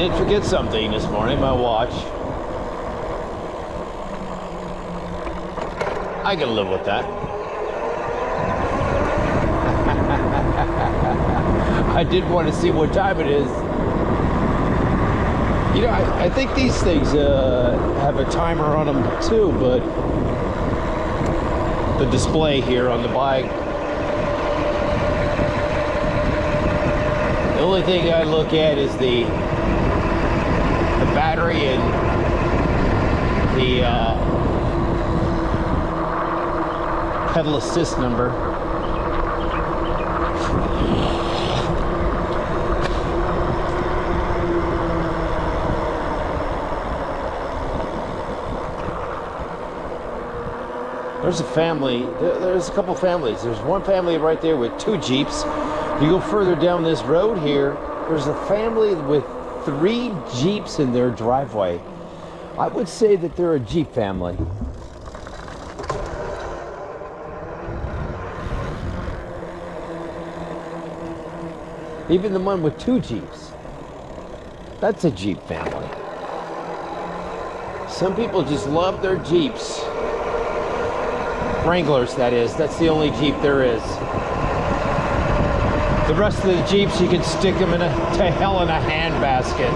did forget something this morning, my watch. I can live with that. I did want to see what time it is. You know, I think these things have a timer on them too, but the display here on the bike. The only thing I look at is the battery and the pedal assist number. There's a family, there's a couple families. There's one family right there with 2 Jeeps. You go further down this road here, there's a family with 3 Jeeps in their driveway. I would say that they're a Jeep family. Even the one with 2 Jeeps, that's a Jeep family. Some people just love their Jeeps. Wranglers, that is. That's the only Jeep there is. The rest of the Jeeps, you can stick them to hell in a handbasket.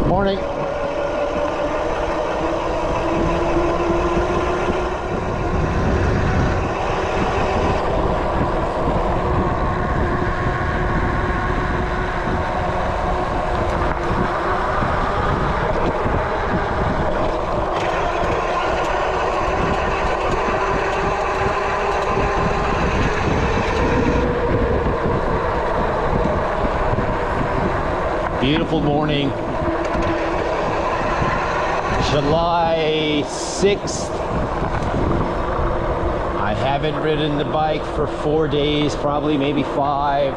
Morning. Beautiful morning, July 6th. I haven't ridden the bike for 4 days, probably maybe 5.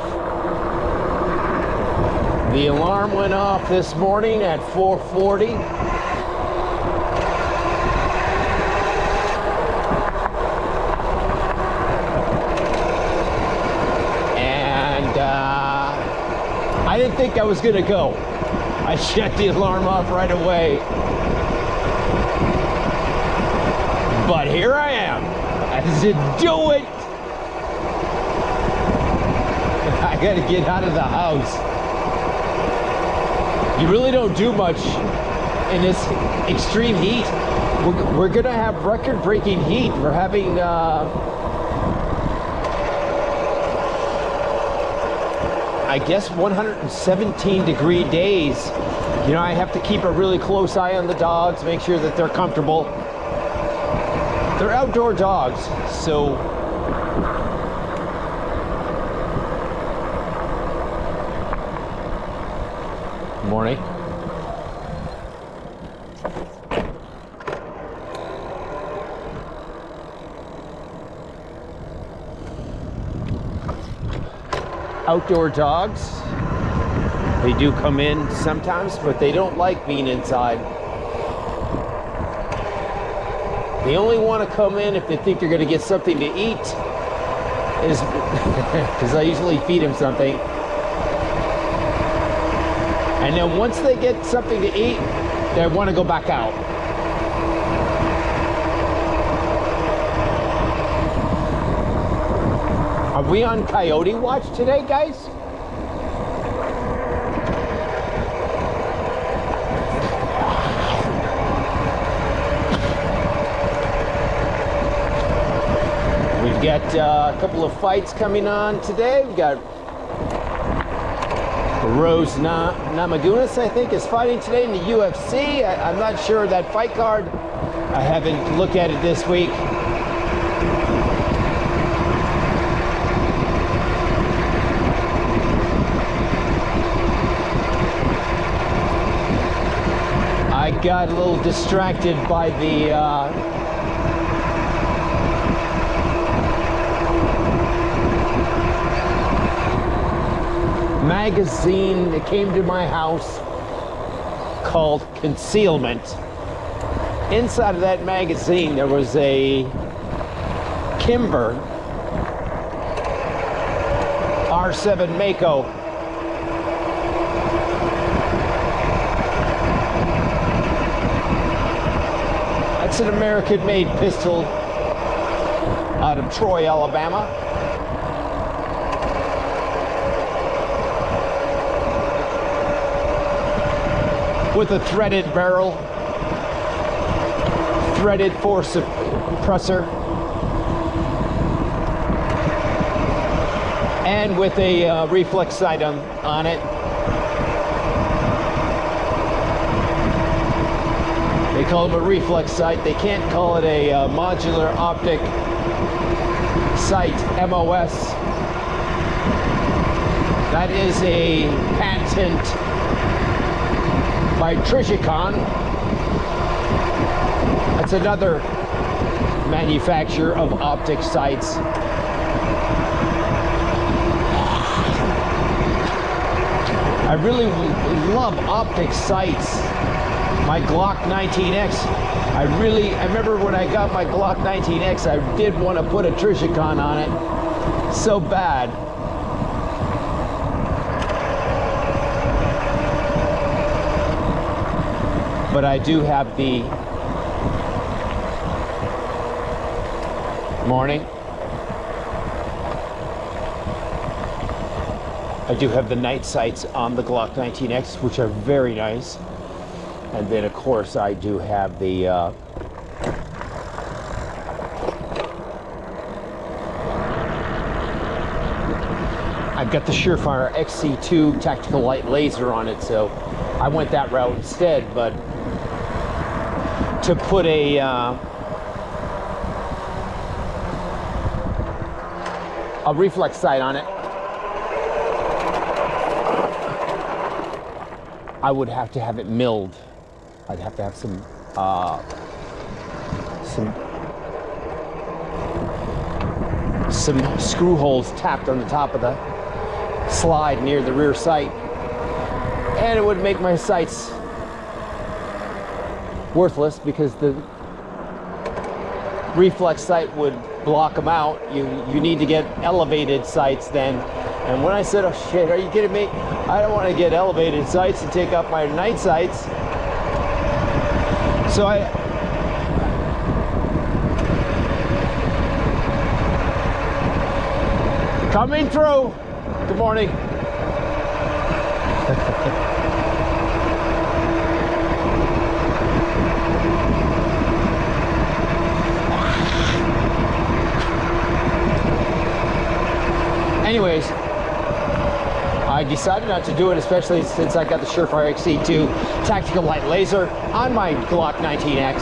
The alarm went off this morning at 4:40. I didn't think I was gonna go. I shut the alarm off right away. But here I am. I said, do it. I gotta get out of the house. You really don't do much in this extreme heat. We're gonna have record-breaking heat. We're having I guess 117-degree days. You know, I have to keep a really close eye on the dogs, make sure that they're comfortable. They're outdoor dogs, so morning. Outdoor dogs, they do come in sometimes, but they don't like being inside. They only want to come in if they think they're going to get something to eat, because I usually feed them something. And then once they get something to eat, they want to go back out. Are we on coyote watch today, guys? We've got a couple of fights coming on today. We've got Rose Namajunas, I think, is fighting today in the UFC. I'm not sure of that fight card. I haven't looked at it this week. I got a little distracted by the magazine that came to my house called Concealment. Inside of that magazine there was a Kimber R7 Mako. That's an American-made pistol out of Troy, Alabama. With a threaded barrel, threaded force suppressor, and with a reflex sight on it. They call them a reflex sight. They can't call it a modular optic sight, MOS. That is a patent by Trishicon. That's another manufacturer of optic sights. I really love optic sights. My Glock 19X, I remember when I got my Glock 19X, I did want to put a Trishicon on it so bad. But I do have the morning. I do have the night sights on the Glock 19X, which are very nice. And then, of course, I do have the I've got the Surefire XC2 tactical light laser on it, so I went that route instead. But to put a reflex sight on it, I would have to have it milled. I'd have to have some screw holes tapped on the top of the slide near the rear sight, and it would make my sights worthless because the reflex sight would block them out. You need to get elevated sights then. And when I said, oh shit, are you kidding me? I don't want to get elevated sights to take off my night sights. So coming through. Good morning. Anyways, I decided not to do it, especially since I got the Surefire XC2 tactical light laser on my Glock 19X.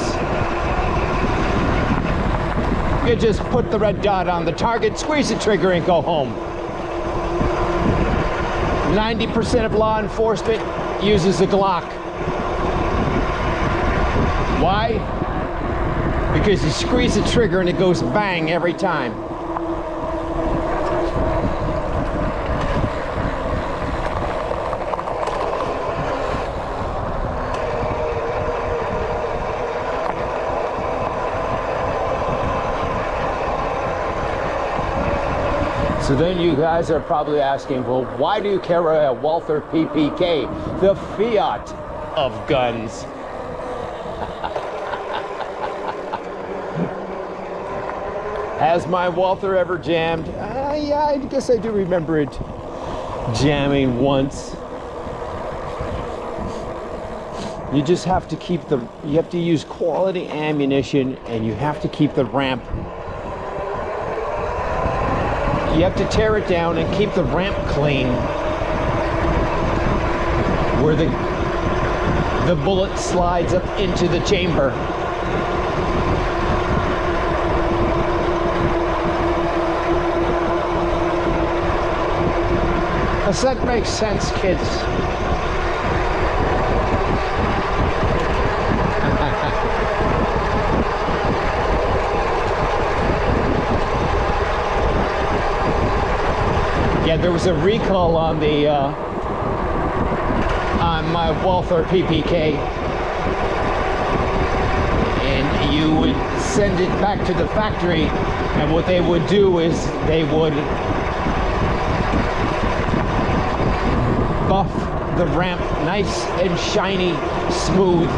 You just put the red dot on the target, squeeze the trigger, and go home. 90% of law enforcement uses a Glock. Why? Because you squeeze the trigger and it goes bang every time. So then you guys are probably asking, well, why do you carry a Walther PPK, the Fiat of guns? Has my Walther ever jammed? Yeah, I guess I do remember it jamming once. You just have to keep you have to use quality ammunition, and you have to keep the ramp. You have to tear it down and keep the ramp clean, where the bullet slides up into the chamber. Does that make sense, kids? Yeah, there was a recall on the on my welfare PPK, and you would send it back to the factory, and what they would do is they would buff the ramp nice and shiny, smooth,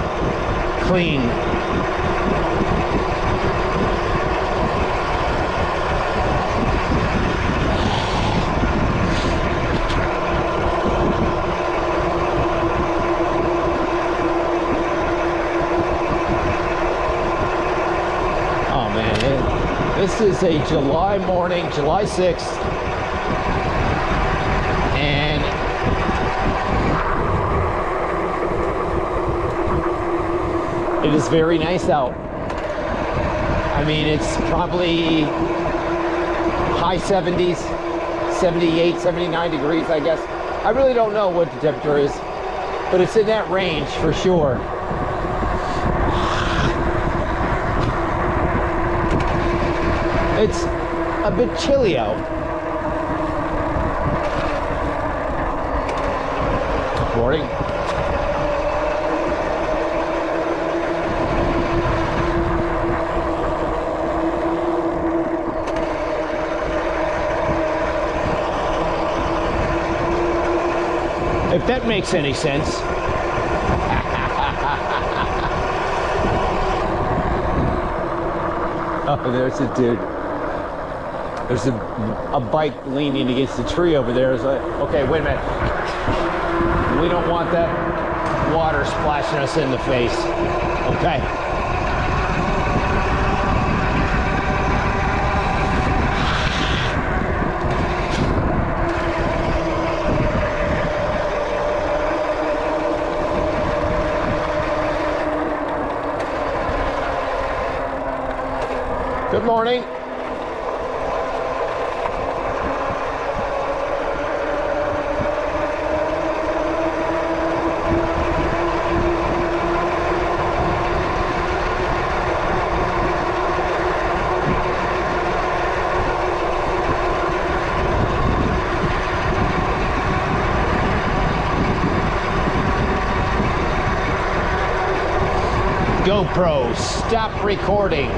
clean. Oh man, this is a July morning, July 6th, and it is very nice out. I mean, it's probably high 70s, 78, 79 degrees, I guess. I really don't know what the temperature is, but it's in that range for sure. It's a bit chilly out. Morning. If that makes any sense. Oh, there's a dude. There's a bike leaning against the tree over there. It's like, okay, wait a minute. We don't want that water splashing us in the face. Okay. Good morning. GoPro, stop recording.